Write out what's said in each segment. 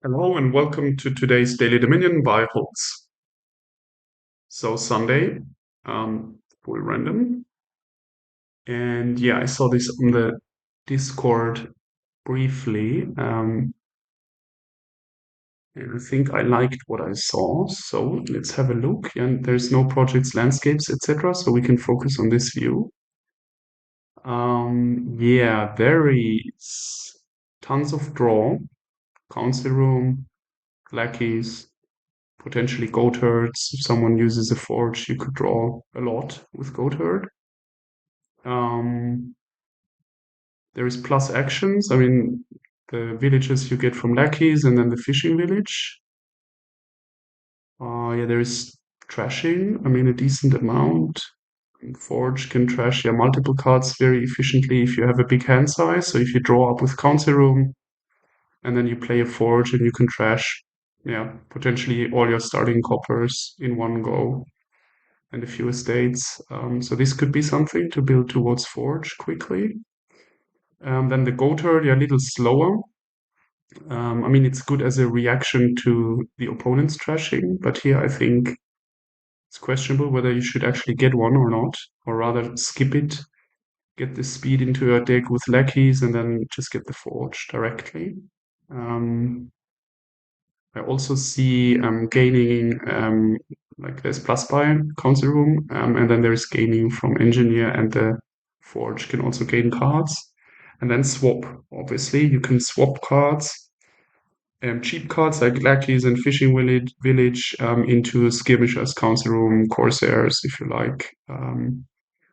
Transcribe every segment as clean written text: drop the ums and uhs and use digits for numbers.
Hello and welcome to today's Daily Dominion by Holtz. So Sunday, full random, and yeah, I saw this on the Discord briefly, and I think I liked what I saw. So let's have a look. And there's no projects, landscapes, etc. So we can focus on this view. Yeah, there is tons of draw, council room, lackeys, potentially goat herds. If someone uses a forge, you could draw a lot with goat herd. Um, there is plus actions. I mean, the villages you get from lackeys and then the fishing village. Yeah, there is trashing. I mean, a decent amount. Forge can trash multiple cards very efficiently if you have a big hand size. So if you draw up with council room and then you play a forge and you can trash, potentially all your starting coppers in one go. And a few estates. So this could be something to build towards Forge quickly. Then the goat herd, a little slower. I mean, it's good as a reaction to the opponent's trashing, but here I think it's questionable whether you should actually get one or not, or rather skip it, get the speed into your deck with lackeys, and then just get the Forge directly. Um, I also see gaining, like there's plus buy council room, and then there's gaining from engineer, and the forge can also gain cards. And then swap, obviously, you can swap cards, cheap cards like lackeys and fishing village into skirmishers, council room, corsairs, if you like,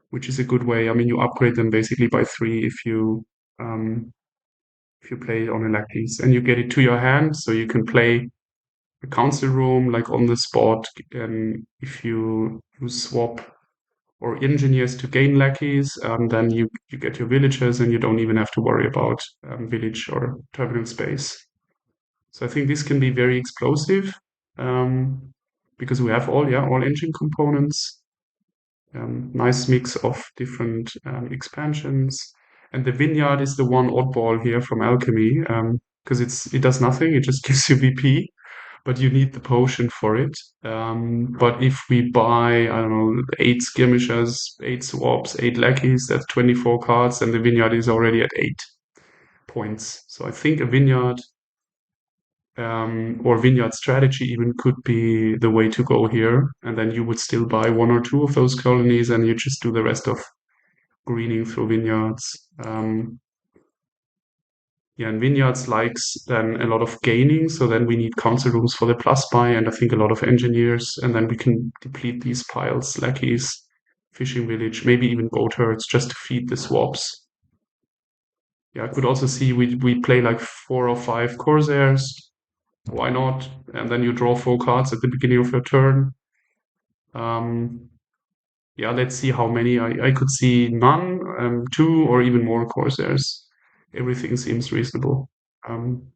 which is a good way. I mean, you upgrade them basically by three um, if you play on a lackeys, and you get it to your hand, so you can play a council room like on the spot. And if you swap or engineers to gain lackeys, then you get your villagers and you don't even have to worry about village or terminal space. So I think this can be very explosive um, because we have all engine components, nice mix of different expansions. And the vineyard is the one oddball here from alchemy because it does nothing. It just gives you VP, but you need the potion for it. But if we buy, I don't know, 8 skirmishers, 8 swaps, 8 lackeys, that's 24 cards, and the vineyard is already at 8 points. So I think a vineyard or vineyard strategy even could be the way to go here. And then you would still buy one or two of those colonies, and you just do the rest of greening through vineyards. Yeah, and vineyards likes then a lot of gaining, so then we need council rooms for the plus buy, and I think a lot of engineers, and then we can deplete these piles, lackeys, fishing village, maybe even goat herds, just to feed the swaps. Yeah, I could also see we play like 4 or 5 corsairs. Why not? And then you draw 4 cards at the beginning of your turn. Um, yeah, let's see how many. I could see none, 2, or even more corsairs. Everything seems reasonable. Um,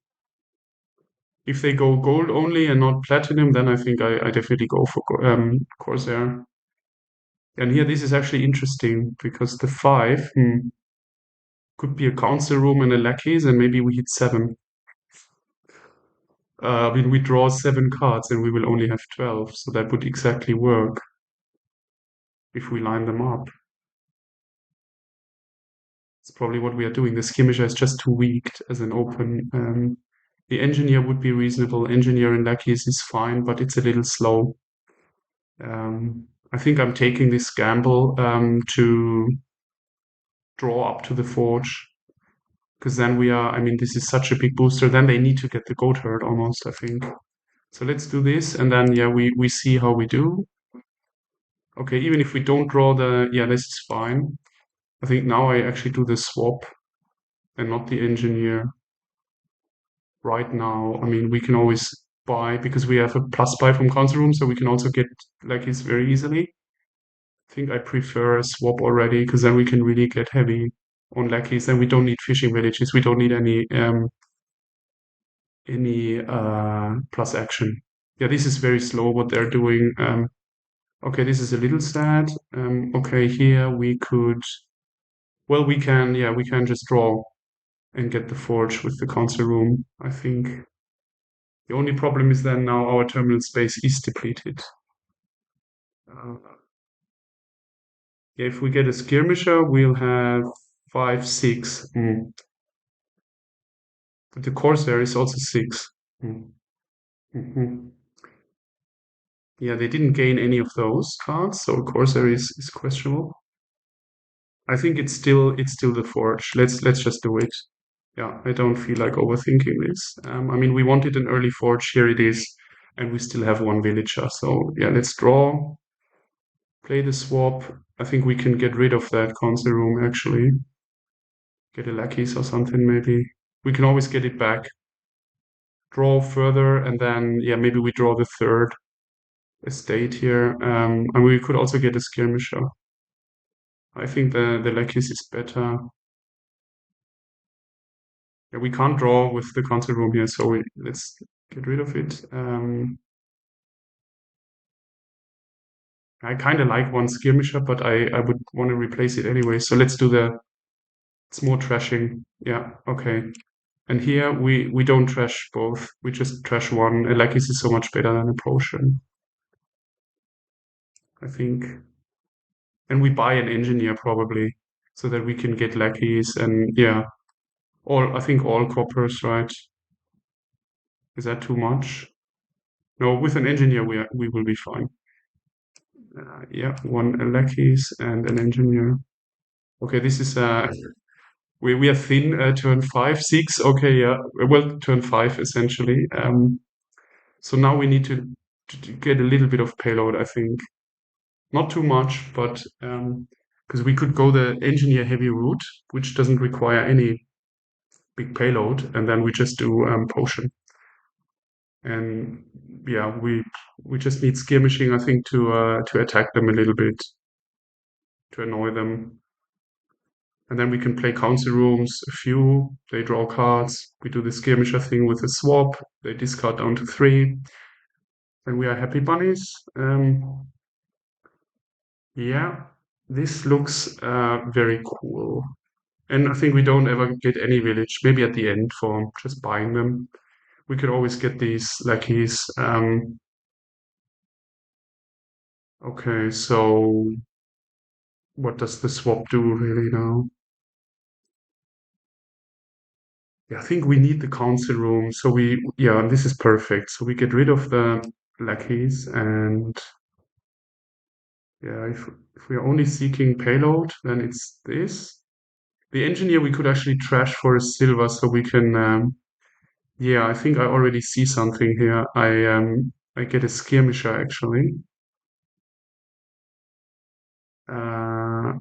If they go gold only and not platinum, then I think I definitely go for Corsair. And here, this is actually interesting because the 5 could be a council room and a lackeys, and maybe we hit 7. I mean, we draw 7 cards and we will only have 12, so that would exactly work if we line them up. It's probably what we are doing. The skirmisher is just too weak as an open. The engineer would be reasonable. Engineer and lackeys is fine, but it's a little slow. I think I'm taking this gamble to draw up to the forge because then we are. I mean, this is such a big booster. Then they need to get the goat herd almost. I think. So let's do this, and then we see how we do. Okay, even if we don't draw this is fine. I think now I actually do the swap and not the engineer right now. I mean, we can always buy because we have a plus buy from council room, so we can also get lackeys very easily. I think I prefer a swap already because then we can really get heavy on lackeys. Then we don't need fishing villages. We don't need any plus action. Yeah, this is very slow what they're doing. Okay, this is a little sad. Okay, here we could. Well, we can just draw and get the forge with the council room. I think. The only problem is then now our terminal space is depleted. Uh, yeah, if we get a skirmisher, we'll have 5, 6. But the Corsair is also 6. Mm. Mhm. Yeah, they didn't gain any of those cards, so Corsair is questionable. I think it's still the Forge. Let's just do it. Yeah, I don't feel like overthinking this. I mean, we wanted an early Forge. Here it is, and we still have one villager. So yeah, let's draw, play the swap. I think we can get rid of that console room actually. Get a lackeys or something maybe. We can always get it back. Draw further, and then yeah, maybe we draw the third estate here. And we could also get a skirmisher. I think the lackeys is better. Yeah, we can't draw with the console room here, so let's get rid of it. I kind of like one skirmisher, but I would want to replace it anyway. So let's do it's more trashing. Yeah, okay. And here we don't trash both. We just trash one. A lackeys is so much better than a potion, I think. And we buy an engineer probably so that we can get lackeys and yeah, I think all coppers, right? Is that too much? No, with an engineer we will be fine. Yeah, one lackeys and an engineer. Okay, this is we are thin turn 5, 6. Okay, yeah, well turn 5 essentially. So now we need to get a little bit of payload, I think. Not too much, but because we could go the engineer heavy route, which doesn't require any big payload, and then we just do potion. And yeah, we just need skirmishing, I think, to attack them a little bit, to annoy them. And then we can play council rooms, a few, they draw cards, we do the skirmisher thing with a swap, they discard down to 3, and we are happy bunnies. Yeah, this looks very cool. And I think we don't ever get any village, maybe at the end for just buying them. We could always get these lackeys. Okay, so what does the swap do really now? Yeah, I think we need the council room. So yeah, this is perfect. So we get rid of the lackeys and yeah, if we're only seeking payload, then it's this. The engineer we could actually trash for a silver so we can yeah, I think I already see something here. I get a skirmisher actually. I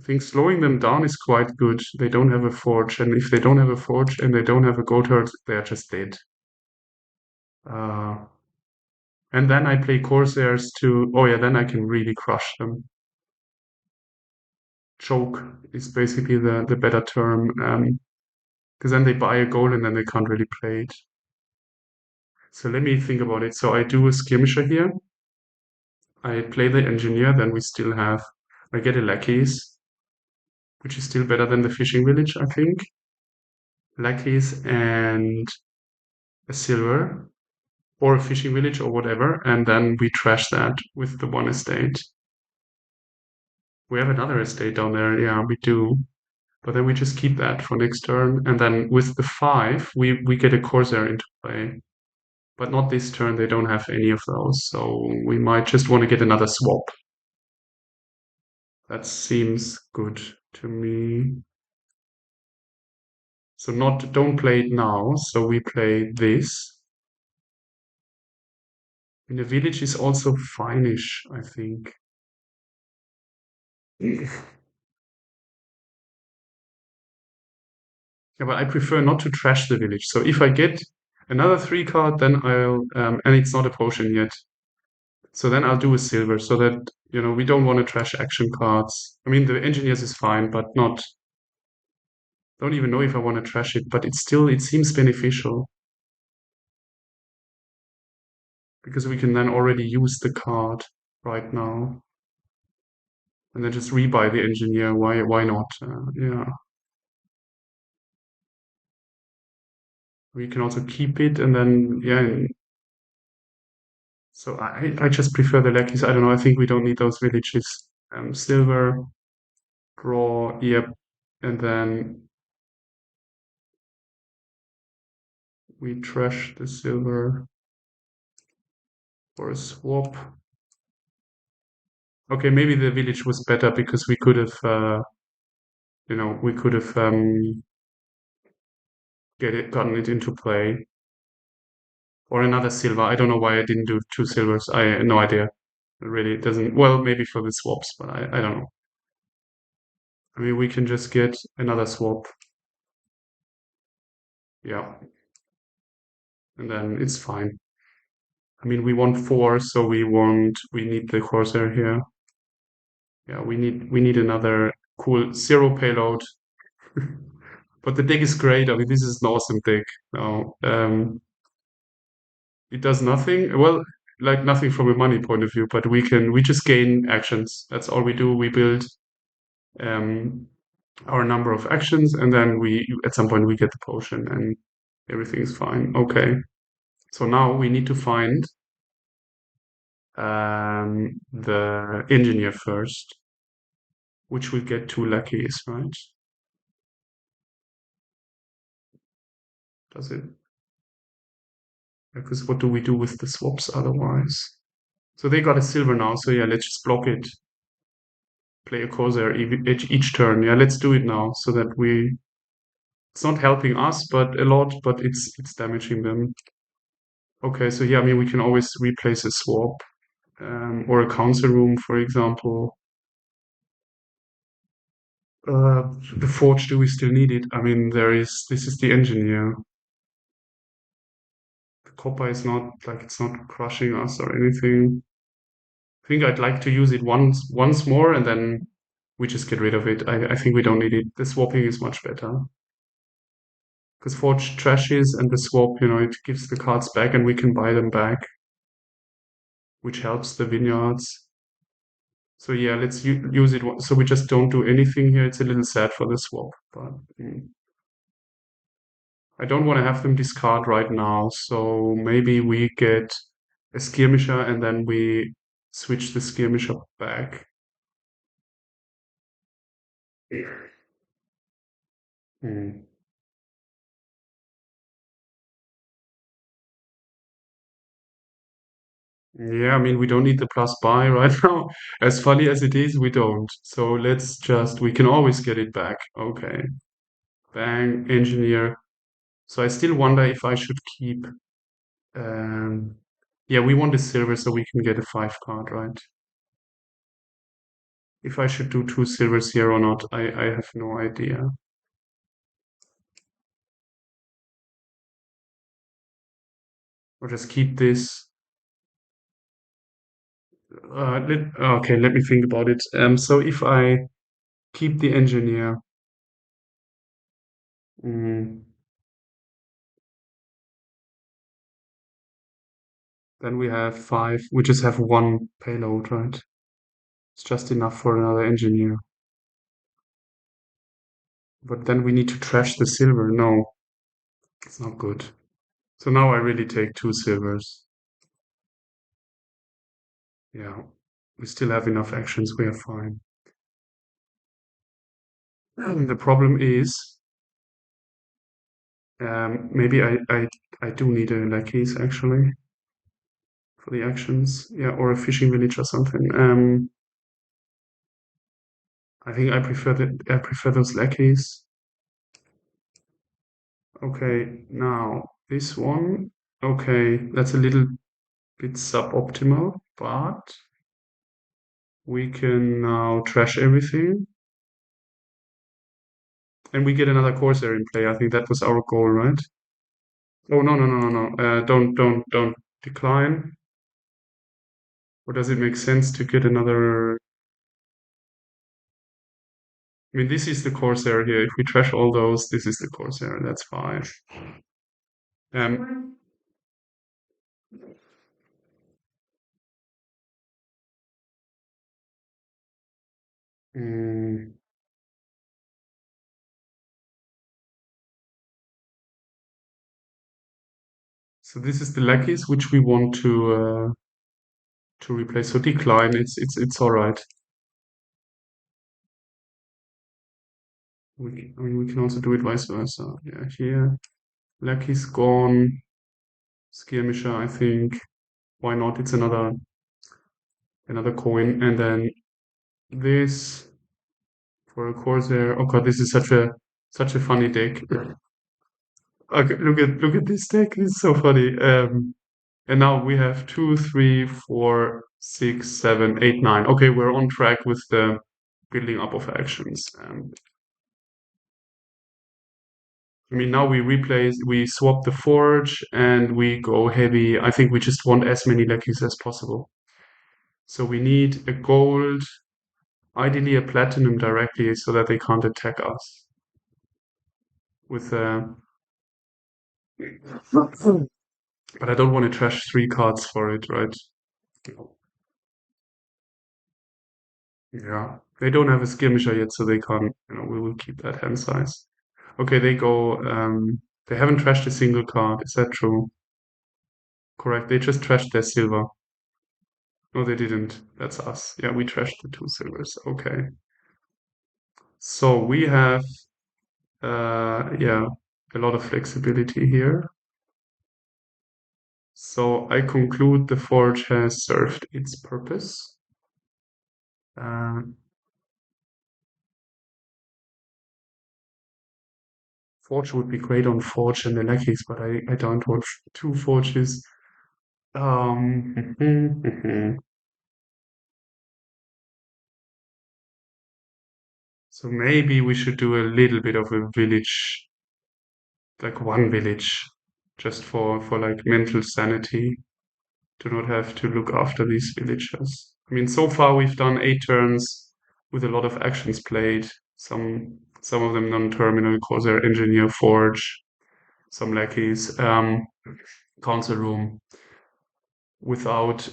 think slowing them down is quite good. They don't have a forge, and if they don't have a forge and they don't have a gold herd, they're just dead. Uh, and then I play Corsairs to. Oh yeah, then I can really crush them. Choke is basically the better term, because then they buy a gold and then they can't really play it. So let me think about it. So I do a skirmisher here. I play the engineer, then we still have. I get a lackeys, which is still better than the fishing village, I think. Lackeys and a silver or a fishing village or whatever, and then we trash that with the one estate. We have another estate down there, yeah, we do. But then we just keep that for next turn, and then with the 5, we get a Corsair into play. But not this turn, they don't have any of those, so we might just want to get another swap. That seems good to me. So don't play it now, so we play this. And the village is also fine-ish, I think. Yeah, but I prefer not to trash the village. So if I get another 3 card, then and it's not a potion yet. So then I'll do a silver so that, we don't want to trash action cards. I mean, the engineers is fine, but don't even know if I want to trash it, but it seems beneficial because we can then already use the card right now and then just rebuy the engineer. Why not? Yeah. We can also keep it and then, yeah. So I just prefer the lackeys. I don't know. I think we don't need those villages. Silver, draw, yep. And then we trash the silver for a swap. Okay, maybe the village was better because we could have, we could have gotten it into play. Or another silver. I don't know why I didn't do two silvers. I no idea. It really doesn't. Well, maybe for the swaps, but I don't know. I mean, we can just get another swap. Yeah, and then it's fine. I mean, we want four, so we need the Corsair here. Yeah, we need another cool zero payload. But the deck is great. I mean, this is an awesome deck. No, it does nothing. Well, like nothing from a money point of view, but we just gain actions. That's all we do. We build um, our number of actions, and then we at some point we get the potion, and everything's fine. Okay, so now we need to find the engineer first, which will get two lackeys, right? Does it? Because what do we do with the swaps otherwise? So they got a silver now, so yeah, let's just block it. Play a Corsair each turn. Yeah, let's do it now so that it's not helping us but a lot, but it's damaging them. Okay, so yeah, I mean we can always replace a swap or a council room, for example. The forge, do we still need it? I mean, this is the engineer. The copper is not like it's not crushing us or anything. I think I'd like to use it once more and then we just get rid of it. I think we don't need it. The swapping is much better. Because forge trashes and the swap, it gives the cards back and we can buy them back, which helps the vineyards. So yeah, let's use it. So we just don't do anything here. It's a little sad for the swap, but I don't want to have them discard right now. So maybe we get a skirmisher and then we switch the skirmisher back. Hmm. Yeah, I mean, we don't need the plus buy right now. As funny as it is, we don't. So we can always get it back. Okay. Bang, engineer. So I still wonder if I should keep. Um, yeah, we want a silver so we can get a 5 card, right? If I should do two silvers here or not, I have no idea. Or just keep this. Okay, let me think about it. So if I keep the engineer, mm, then we have 5. We just have one payload, right? It's just enough for another engineer. But then we need to trash the silver. No, it's not good. So now I really take 2 silvers. Yeah, we still have enough actions. We are fine. The problem is, maybe I do need a lackeys actually for the actions. Yeah, or a fishing village or something. I think I prefer those lackeys. Okay, now this one. Okay, that's a little bit suboptimal, but we can now trash everything. And we get another Corsair in play. I think that was our goal, right? Oh no no no no no! Don't decline. Or does it make sense to get another? I mean, this is the Corsair here. If we trash all those, this is the Corsair. That's fine. Um, mm, So this is the lackeys which we want to replace. So decline, it's all right. I mean, we can also do it vice versa. Yeah, here, lackeys gone, skirmisher, I think. Why not? It's another coin, and then this for a Corsair. Oh god, this is such a funny deck. Okay, look at this deck. It's so funny. And now we have 2, 3, 4, 6, 7, 8, 9. Okay, we're on track with the building up of actions. I mean, now we swap the forge and we go heavy. I think we just want as many lackeys as possible. So we need a gold, ideally a platinum directly so that they can't attack us with but I don't want to trash 3 cards for it, right? Yeah. They don't have a skirmisher yet, so they can't, we will keep that hand size. Okay, they haven't trashed a single card. Is that true? Correct. They just trashed their silver. No, they didn't. That's us. Yeah, we trashed the 2 silvers. Okay. So we have, yeah, a lot of flexibility here. So I conclude the forge has served its purpose. Uh, Forge would be great on Forge and the lackeys, but I don't want 2 forges. Um, so maybe we should do a little bit of a village, like one village, just for like mental sanity, to not have to look after these villagers. I mean, so far we've done 8 turns with a lot of actions played. Some of them non-terminal, Corsair Engineer, Forge, some lackeys, council room, without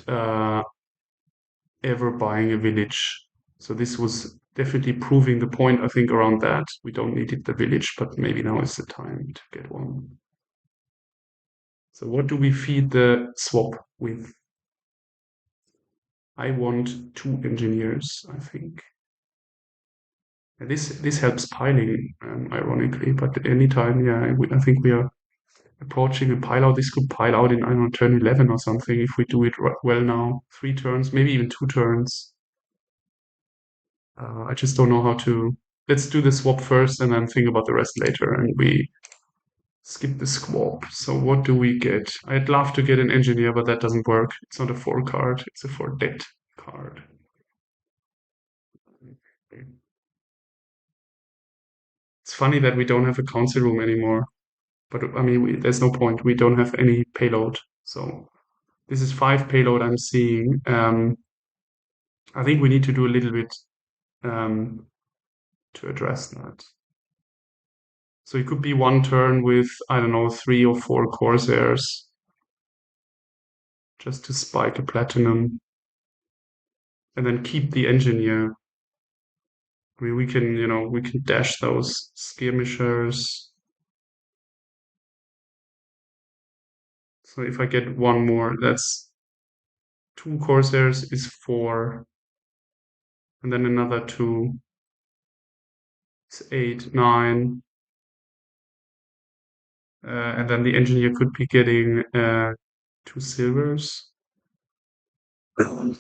ever buying a village. So this was definitely proving the point, I think, around that. We don't need it, the village, but maybe now is the time to get one. So what do we feed the swap with? I want 2 engineers, I think. And this helps piling, ironically, but anytime, yeah, I think we are approaching a pile out. This could pile out in, I don't know, turn 11 or something if we do it well now. 3 turns, maybe even 2 turns. I just don't know how to. Let's do the swap first and then think about the rest later. And we skip the swap. So what do we get? I'd love to get an engineer, but that doesn't work. It's not a 4 card. It's a 4 debt card. It's funny that we don't have a council room anymore. But I mean, there's no point. We don't have any payload. So this is 5 payload I'm seeing. I think we need to do a little bit um, to address that. So it could be 1 turn with, I don't know, 3 or 4 Corsairs just to spike a platinum and then keep the engineer. I mean, we can dash those skirmishers. So if I get 1 more, that's 2 Corsairs is 4. And then another 2 is 8, 9. And then the engineer could be getting 2 silvers. Do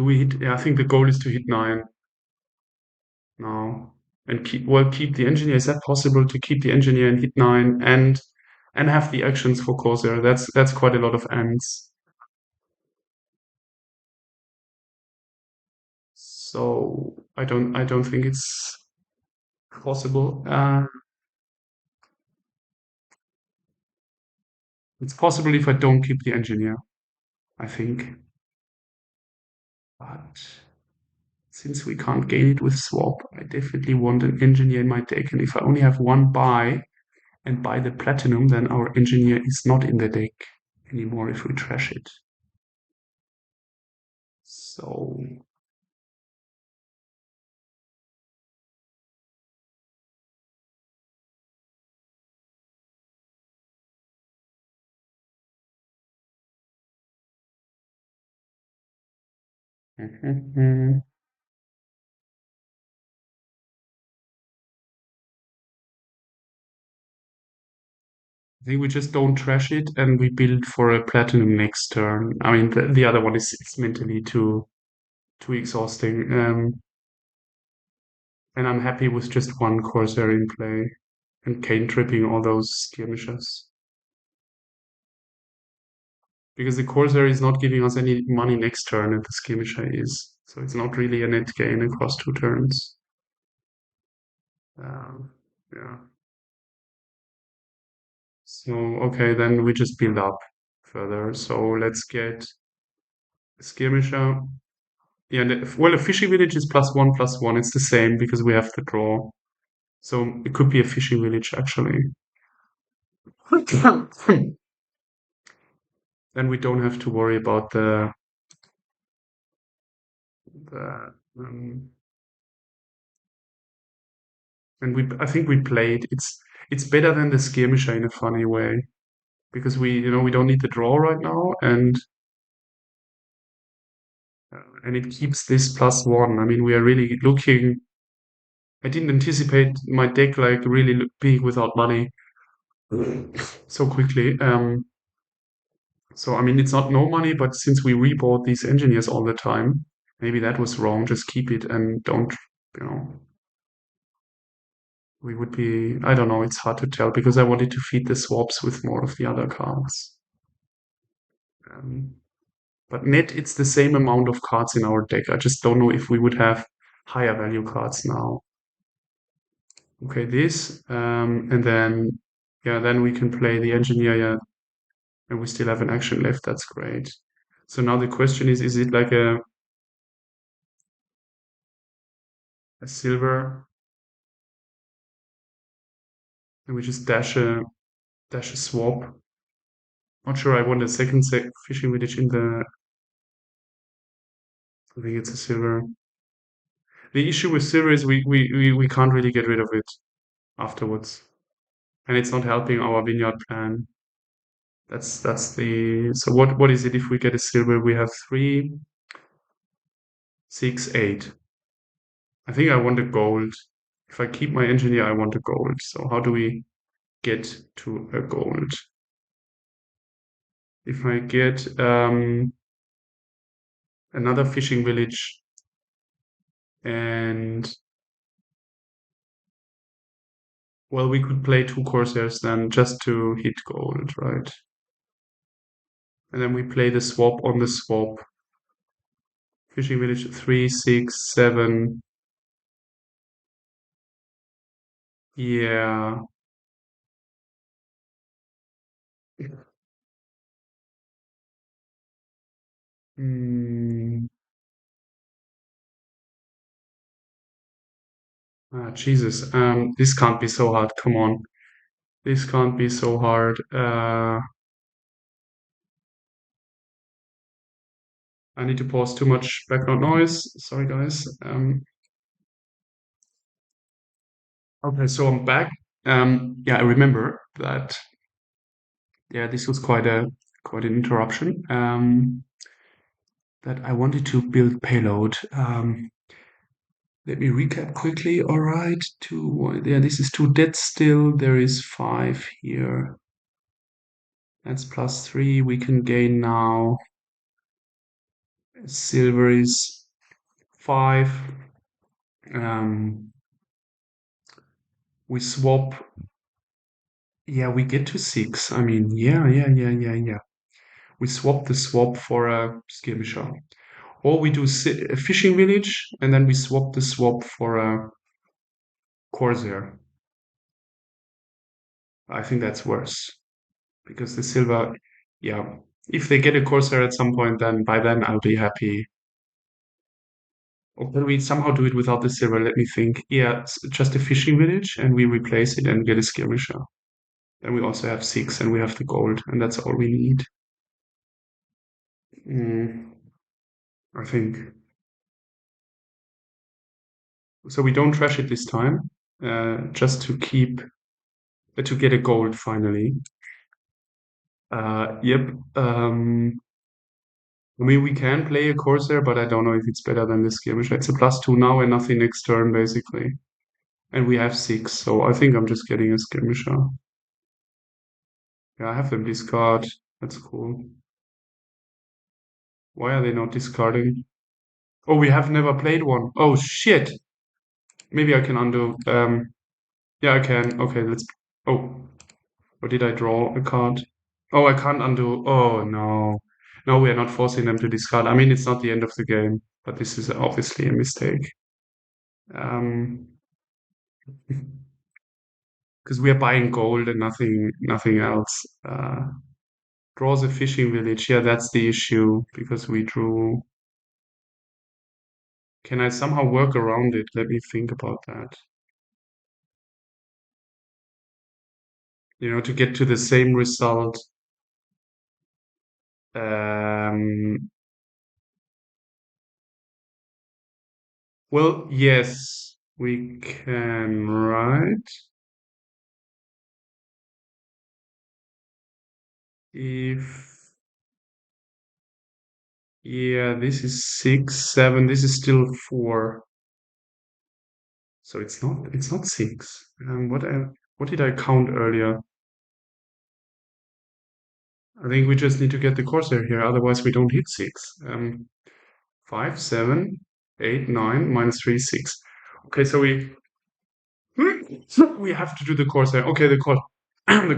we hit? Yeah, I think the goal is to hit 9 now. And keep the engineer. Is that possible to keep the engineer and hit 9 and have the actions for Corsair? That's quite a lot of ends. So I don't think it's possible. It's possible if I don't keep the engineer, I think. But since we can't gain it with swap, I definitely want an engineer in my deck. And if I only have 1 buy and buy the platinum, then our engineer is not in the deck anymore if we trash it. So Mhm. I think we just don't trash it and we build for a platinum next turn. I mean, the other one is it's mentally too exhausting. And I'm happy with just one Corsair in play and cane tripping all those skirmishes. Because the Corsair is not giving us any money next turn and the skirmisher is. So it's not really a net gain across 2 turns. Yeah. So, okay, then we just build up further. So let's get a skirmisher. Yeah, well, a fishing village is +1/+1. It's the same because we have the draw. So it could be a fishing village actually. Then we don't have to worry about the and I think we played. It's better than the skirmisher in a funny way because we don't need the draw right now, and it keeps this +1. I mean, we are really looking. I didn't anticipate my deck like really being without money so quickly. So I mean, it's not no money, but since we rebought these engineers all the time, maybe that was wrong. Just keep it and don't, you know, we would be. I don't know. It's hard to tell because I wanted to feed the swaps with more of the other cards. Um, but net, it's the same amount of cards in our deck. I just don't know if we would have higher value cards now. Okay, this, and then yeah, then we can play the engineer. Yeah, and we still have an action left. That's great. So now the question is it like a silver, and we just dash a swap? Not sure. I want a second fishing village in the. I think it's a silver. The issue with silver is we can't really get rid of it afterwards, and it's not helping our vineyard plan. That's the. So what is it if we get a silver? We have 3, 6, 8. I think I want a gold. If I keep my engineer, I want a gold. So how do we get to a gold? If I get another fishing village and well, we could play 2 Corsairs then just to hit gold, right? And then we play the swap on the swap. Fishing village 3, 6, 7. Yeah. Mm, Jesus. This can't be so hard. Come on. This can't be so hard. I need to pause too much background noise. Sorry, guys. Okay, so I'm back. Yeah, I remember that. Yeah, this was quite an interruption. That I wanted to build payload. Let me recap quickly. All right, two. Yeah, this is 2 dead still. There is 5 here. That's +3. We can gain now. Silver is 5. Um, we swap. Yeah, we get to 6. I mean, yeah. We swap the swap for a skirmisher. Or we do a fishing village and then we swap the swap for a corsair. I think that's worse because the silver, yeah. If they get a corsair at some point, then by then I'll be happy. Or can we somehow do it without the silver? Let me think. Yeah, just a fishing village and we replace it and get a skirmisher. Then we also have 6 and we have the gold, and that's all we need. Mm, I think. So we don't trash it this time, just to keep to get a gold finally. Yep. I mean, we can play a Corsair, but I don't know if it's better than the Skirmisher. It's a +2 now and nothing next turn, basically. And we have 6, so I think I'm just getting a Skirmisher. Yeah, I have them discard. That's cool. Why are they not discarding? Oh, we have never played one. Oh, shit. Maybe I can undo. Yeah, I can. Okay, let's. Oh, or did I draw a card? Oh, I can't undo. Oh, no. No, we are not forcing them to discard. I mean, it's not the end of the game, but this is obviously a mistake. Um, because we are buying gold and nothing else. Draws a fishing village. Yeah, that's the issue because we drew. Can I somehow work around it? Let me think about that. To get to the same result. Um, well, yes, we can, right? If, yeah, this is 6, 7, this is still 4. So it's not 6. What did I count earlier? I think we just need to get the Corsair here, otherwise we don't hit 6. 5, 7, 8, 9, -3, 6. Okay, so we have to do the Corsair. Okay, the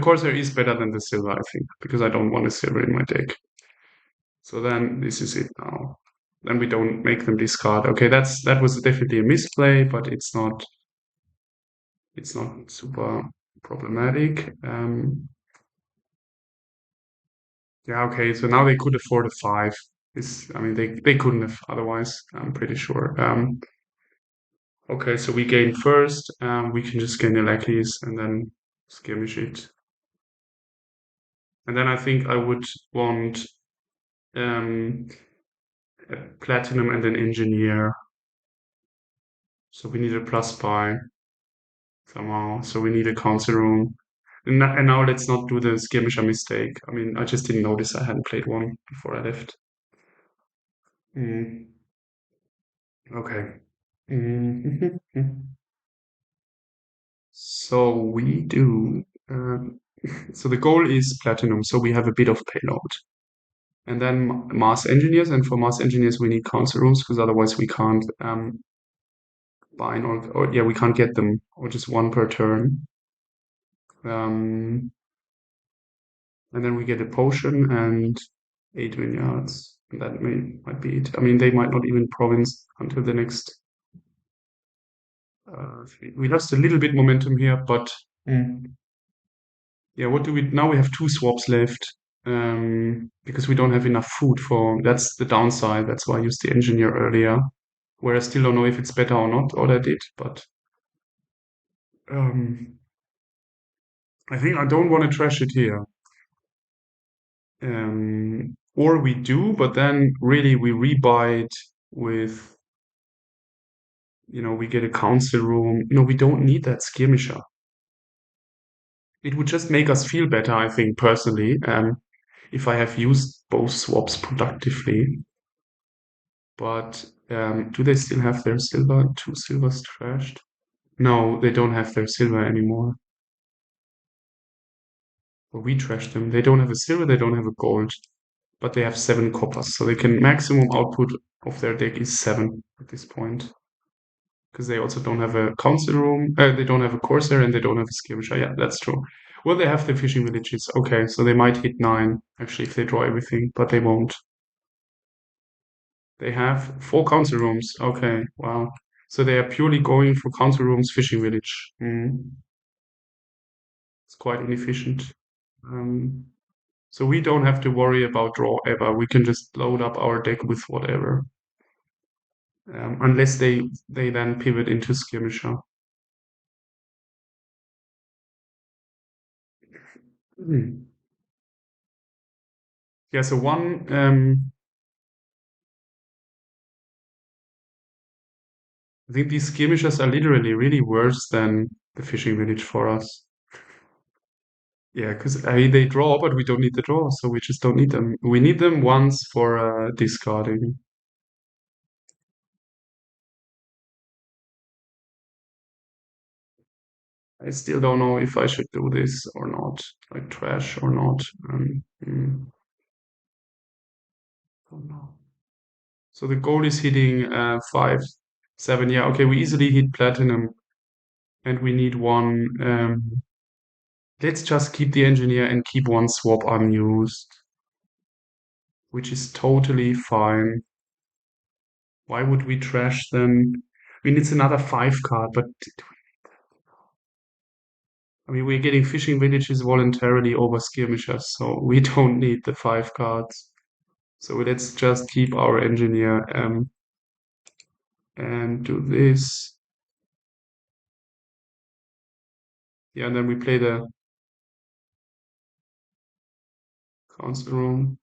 Corsair is better than the silver, I think, because I don't want a silver in my deck. So then this is it now. Then we don't make them discard. Okay, that was definitely a misplay, but it's not super problematic. Yeah, okay, so now they could afford a 5. I mean, they couldn't have otherwise, I'm pretty sure. Okay, so we gain first. We can just gain the lackeys and then skirmish it. And then I think I would want um, a platinum and an engineer. So we need a plus buy somehow. So we need a council room. And now let's not do the skirmisher mistake. I mean, I just didn't notice I hadn't played one before I left. Mm, okay. Mm. So we do. So the goal is platinum. So we have a bit of payload. And then mass engineers. And for mass engineers, we need council rooms because otherwise we can't bind or yeah, we can't get them or just one per turn. Um, and then we get a potion and 8 vineyards. And that might be it. I mean, they might not even province until the next. We lost a little bit momentum here, but yeah, what do we now? We have 2 swaps left because we don't have enough food for. That's the downside. That's why I used the engineer earlier, where I still don't know if it's better or not, what I did, but um, I think I don't want to trash it here. Or we do, but then really we rebuy it with, we get a council room. No, we don't need that skirmisher. It would just make us feel better, I think, personally, if I have used both swaps productively. But do they still have their silver? 2 silvers trashed? No, they don't have their silver anymore. Or we trashed them. They don't have a silver, they don't have a gold. But they have 7 coppers, so they can maximum output of their deck is 7 at this point. Because they also don't have a council room, they don't have a corsair, and they don't have a skirmisher. Yeah, that's true. Well, they have the fishing villages. Okay, so they might hit 9 actually if they draw everything, but they won't. They have 4 council rooms. Okay, wow. So they are purely going for council rooms, fishing village. It's quite inefficient. Um, so we don't have to worry about draw ever. We can just load up our deck with whatever. Unless they then pivot into skirmisher. Hmm. Yeah, so I think these skirmishers are literally really worse than the fishing village for us. Yeah, because I mean, they draw, but we don't need the draw, so we just don't need them. We need them once for discarding. I still don't know if I should do this or not, like trash or not. Don't know. So the goal is hitting 5, 7. Yeah, okay, we easily hit platinum, and we need one. Let's just keep the engineer and keep one swap unused, which is totally fine. Why would we trash then? I mean, it's another 5 card, but I mean, we're getting fishing villages voluntarily over skirmishers, so we don't need the 5 cards. So let's just keep our engineer and do this. Yeah, and then we play the council room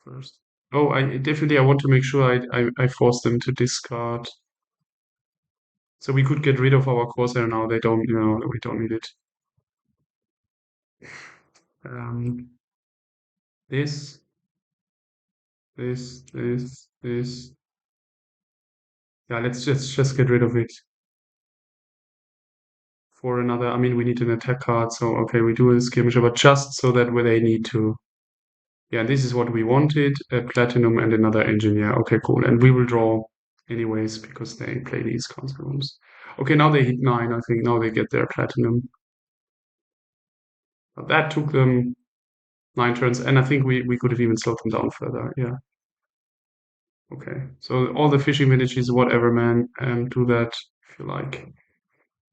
first. Oh, I want to make sure I force them to discard. So we could get rid of our Corsair now. They don't, we don't need it. Um, this, this. Yeah, let's just get rid of it for another. I mean, we need an attack card, so okay, we do a skirmisher, but just so that where they need to. Yeah, this is what we wanted: a platinum and another engineer. Okay, cool. And we will draw anyways because they play these console rooms. Okay, now they hit 9. I think now they get their platinum. But that took them 9 turns, and I think we could have even slowed them down further. Yeah. Okay. So all the fishing villages, whatever, man, do that if you like.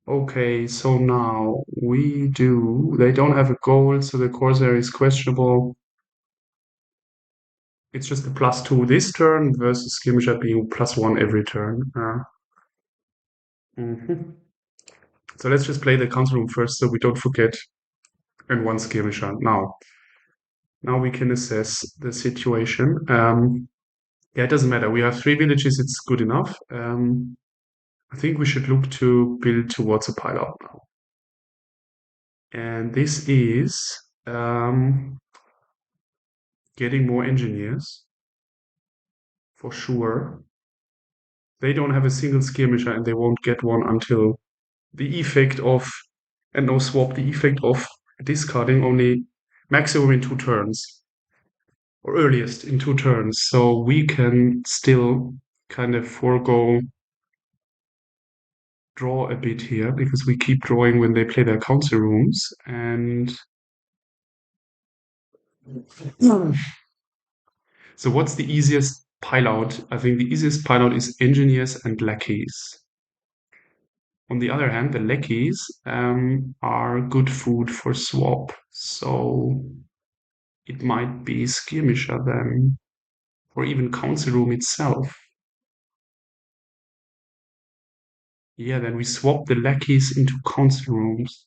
Okay, so now we do. They don't have a goal, so the Corsair is questionable. It's just a +2 this turn versus Skirmisher being +1 every turn. Mhm. So let's just play the council room first so we don't forget. And one Skirmisher. Now we can assess the situation. Yeah, it doesn't matter. We have 3 villages, it's good enough. I think we should look to build towards a pile up now. And this is getting more engineers for sure. They don't have a single skirmisher and they won't get one until the effect of, and no swap, the effect of discarding only maximum in 2 turns, or earliest in 2 turns. So we can still kind of forego draw a bit here because we keep drawing when they play their council rooms. And so what's the easiest pile out? I think the easiest pile out is engineers and lackeys. On the other hand, the lackeys are good food for swap, so it might be skirmisher then, or even council room itself. Yeah, then we swap the lackeys into council rooms,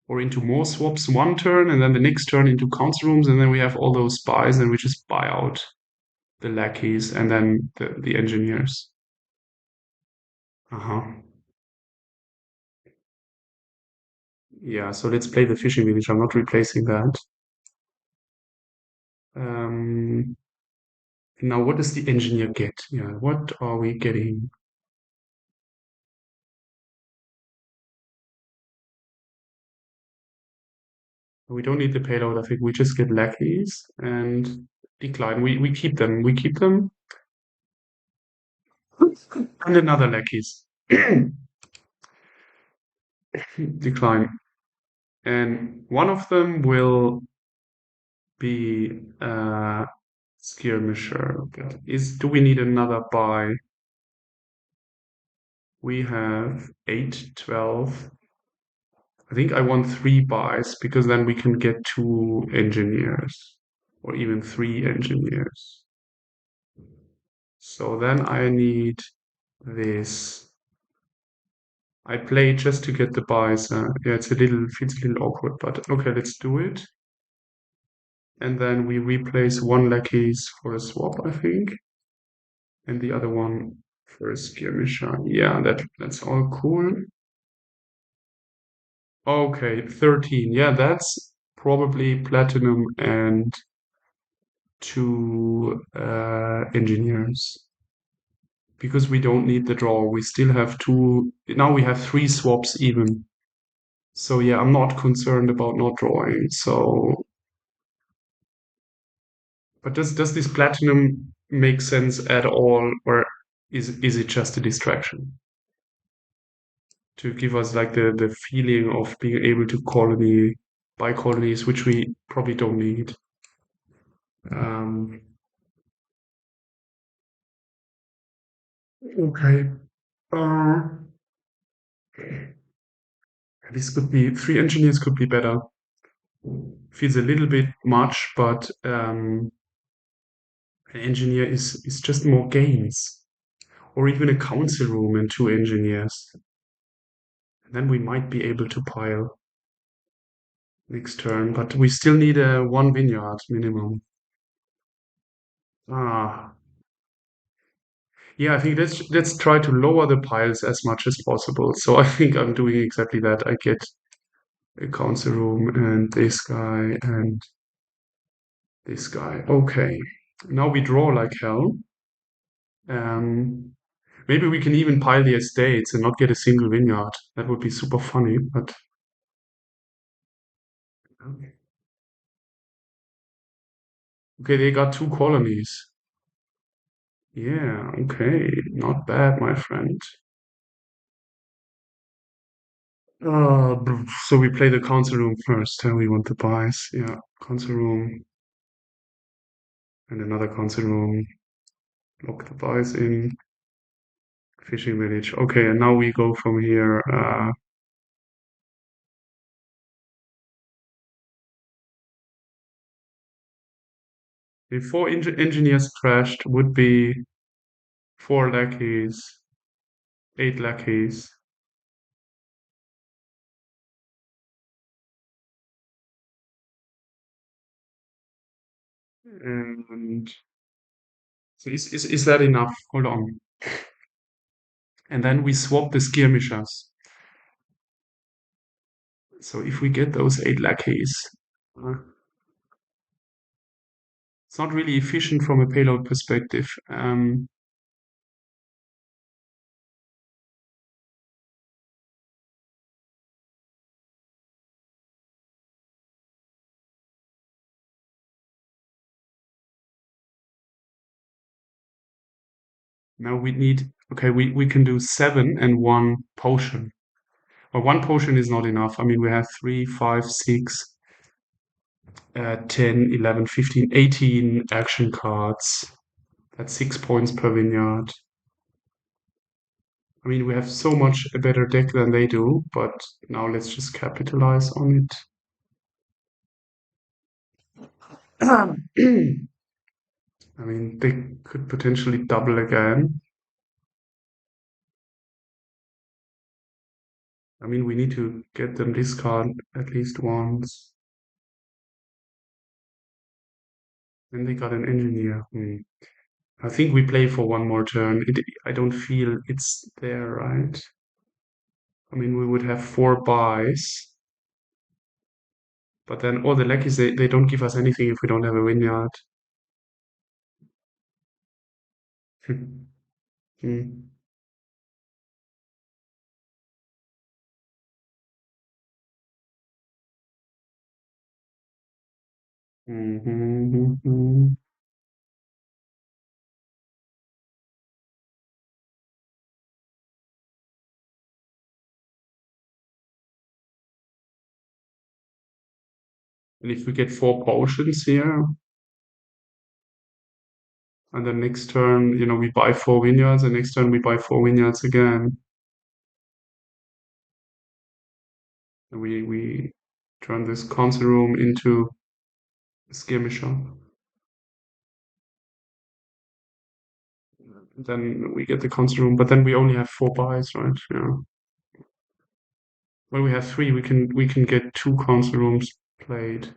or into more swaps one turn, and then the next turn into council rooms, and then we have all those spies, and we just buy out the lackeys and then the engineers. Uh-huh. Yeah, so let's play the fishing village. I'm not replacing that. Um, Now, what does the engineer get? Yeah, what are we getting? We don't need the payload. I think we just get lackeys and decline. We keep them. We keep them and another lackeys. Decline. And one of them will be skirmisher. Okay. Do we need another buy? We have 8, 12. I think I want 3 buys because then we can get 2 engineers or even 3 engineers. So then I need this. I play just to get the buys. Yeah, feels a little awkward, but okay, let's do it. And then we replace 1 lackeys for a swap, I think, and the other one for a skirmisher. Yeah, that's all cool. Okay, 13. Yeah, that's probably platinum and two engineers. Because we don't need the draw. We still have two. Now we have three swaps even. So yeah, I'm not concerned about not drawing. So, but does this platinum make sense at all, or is it just a distraction to give us like the feeling of being able to buy colonies, which we probably don't need. Um, okay. Uh, this could be three engineers could be better. Feels a little bit much, but an engineer is just more gains, or even a council room and two engineers. And then we might be able to pile next turn, but we still need a one vineyard minimum. Ah, yeah, I think let's try to lower the piles as much as possible. So I think I'm doing exactly that. I get a council room and this guy and this guy. Okay, now we draw like hell. Um, Maybe we can even pile the estates and not get a single vineyard. That would be super funny, but okay, they got two colonies. Yeah, okay, not bad, my friend. So we play the council room first. We want the buys. Yeah, council room and another council room. Lock the buys in. Fishing village. Okay, and now we go from here. If four engineers crashed, would be four lackeys, eight lackeys. And so is that enough? Hold on. And then we swap the skirmishers. So if we get those eight lackeys, uh, it's not really efficient from a payload perspective. Now we need, okay, we can do seven and one potion. But one potion is not enough. I mean, we have 3, 5, 6, 10, 11, 15, 18 action cards. That's 6 points per vineyard. I mean, we have so much a better deck than they do, but now let's just capitalize on it. I mean, they could potentially double again. I mean, we need to get them this card at least once. Then they got an engineer. I think we play for one more turn. I don't feel it's there, right? I mean, we would have four buys, but then all the lackeys, they don't give us anything if we don't have a vineyard. Hmm. Mhm. And if we get four potions here, and then next turn, we buy four vineyards, and next turn we buy four vineyards again. And we turn this council room into a skirmisher. Then we get the council room, but then we only have four buys, right? Yeah. Well, we have three. We can get two council rooms played.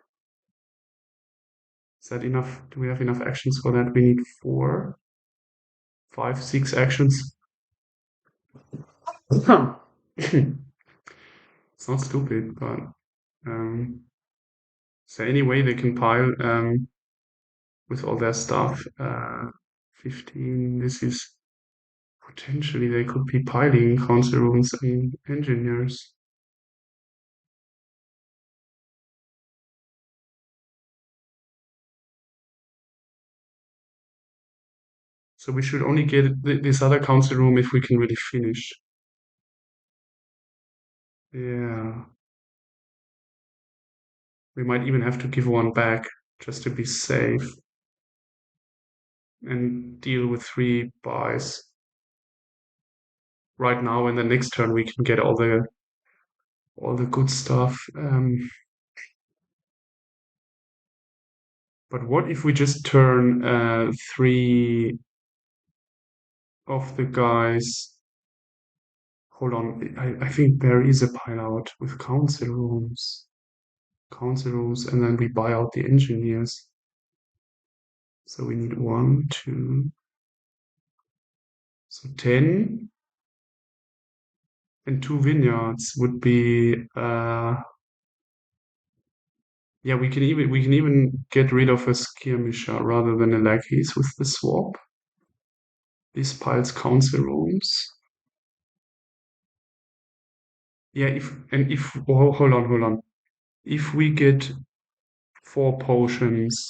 Is that enough? Do we have enough actions for that? We need 4, 5, 6 actions. It's not stupid, but um, is there any way they can pile with all their stuff? 15. This is potentially they could be piling council rooms and engineers. So we should only get this other council room if we can really finish. Yeah. We might even have to give one back just to be safe and deal with three buys. Right now, in the next turn, we can get all the good stuff. But what if we just turn three of the guys? Hold on, I think there is a pile out with council rooms, and then we buy out the engineers. So we need one, two, so 10 and two vineyards would be yeah, we can even get rid of a skirmisher rather than a lackeys with the swap. This piles council rooms. Yeah, if hold on. If we get four potions,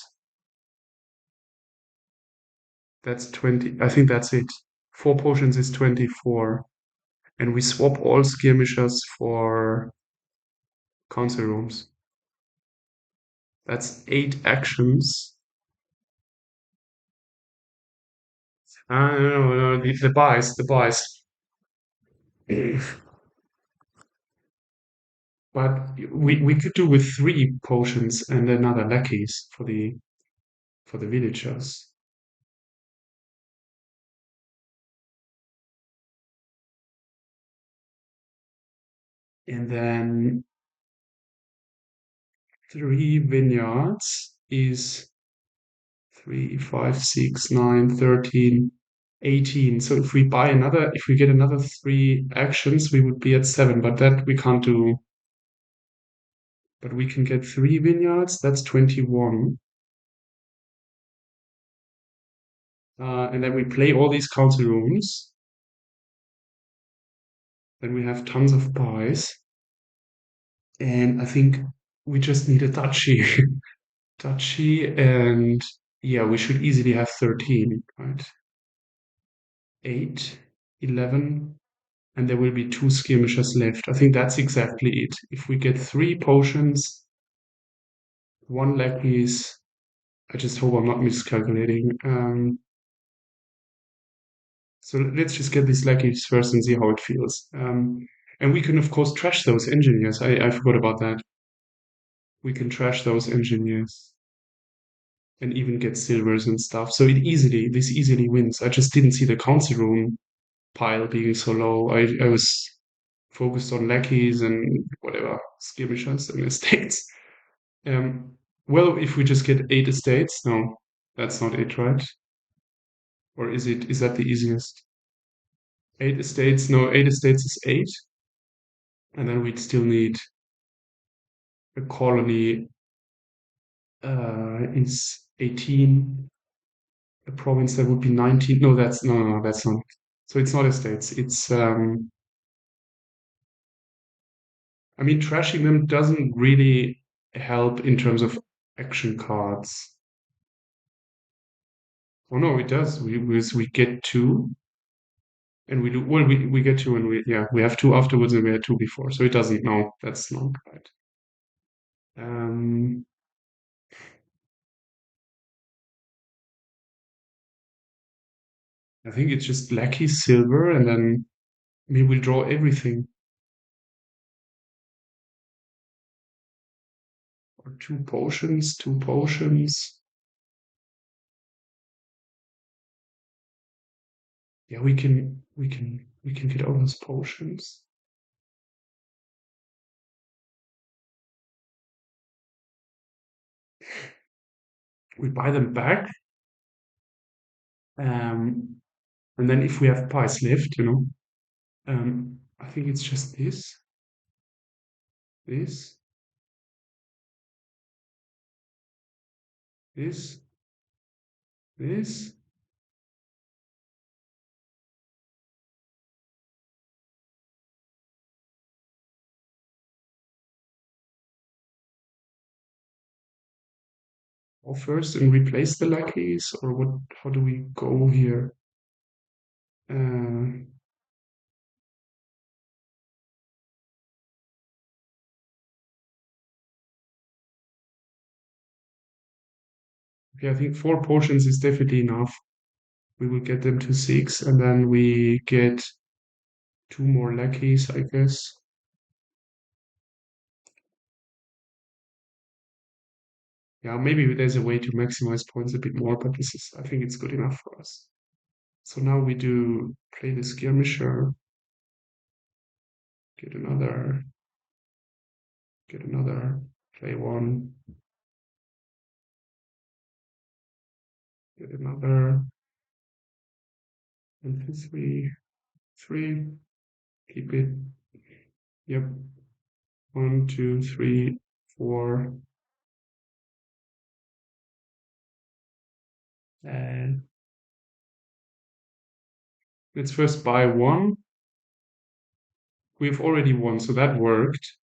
that's 20. I think that's it. Four potions is 24. And we swap all skirmishers for council rooms. That's 8 actions. No, the buys, the buys. But we could do with three potions and another lackeys for the villagers. And then three vineyards is 3, 5, 6, 9, 13, 18. So if we get another three actions, we would be at 7, but that we can't do. But we can get three vineyards, that's 21. And then we play all these council rooms. Then we have tons of pies. And I think we just need a duchy. Duchy, and yeah, we should easily have 13, right? 8, 11, and there will be two skirmishers left. I think that's exactly it. If we get three potions, one lackeys, I just hope I'm not miscalculating. So let's just get these lackeys first and see how it feels. And we can, of course, trash those engineers. I forgot about that. We can trash those engineers and even get silvers and stuff. So this easily wins. I just didn't see the council room pile being so low. I was focused on lackeys and whatever skirmishers and estates. Um, well, if we just get 8 estates, no, that's not it, right? Or is it? Is that the easiest? 8 estates? No, 8 estates is 8, and then we'd still need a colony is 18. A province that would be 19. No, that's not. So it's not estates. It's I mean, trashing them doesn't really help in terms of action cards. Oh no, it does. We get two, and we do well. We get two, and we have two afterwards, and we had two before. So it doesn't. No, that's not right. Um, I think it's just Blacky Silver, and then maybe we'll draw everything or two potions. Two potions. Yeah, we can get all those potions. We buy them back, um, and then if we have pies left, I think it's just this. this, this, this. Go first and replace the lackeys, or what? How do we go here? Uh, okay, I think 4 potions is definitely enough. We will get them to 6, and then we get 2 more lackeys, I guess. Yeah, maybe there's a way to maximize points a bit more, but this is, I think it's good enough for us. So now we do play the skirmisher, get another, get another, play one, get another, and 3, keep it. Yep, 1, 2, 3, 4, and let's first buy one. We've already won, so that worked.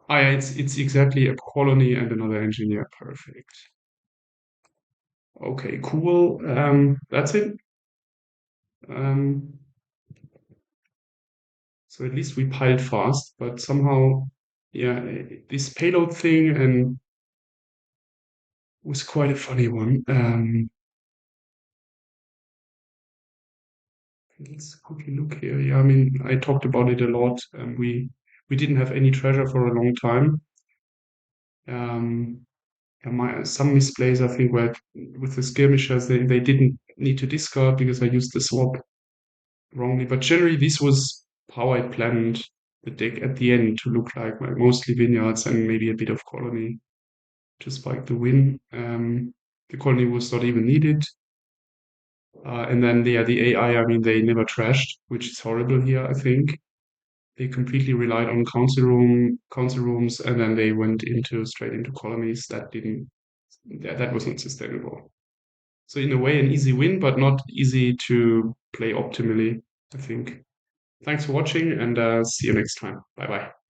Ah, yeah, it's exactly a colony and another engineer. Perfect. Okay, cool. That's it. Um, so at least we piled fast, but somehow, yeah, this payload thing and was quite a funny one. Let's quickly look here. Yeah, I mean, I talked about it a lot. We didn't have any treasure for a long time. Um, some misplays I think were with the skirmishers. They didn't need to discard because I used the swap wrongly. But generally, this was how I planned the deck at the end to look like mostly vineyards and maybe a bit of colony to spike the win. The colony was not even needed. And then the AI, I mean, they never trashed, which is horrible here, I think. They completely relied on council rooms, and then they went into straight into colonies. That was not sustainable. So in a way, an easy win, but not easy to play optimally, I think. Thanks for watching, and see you next time. Bye bye.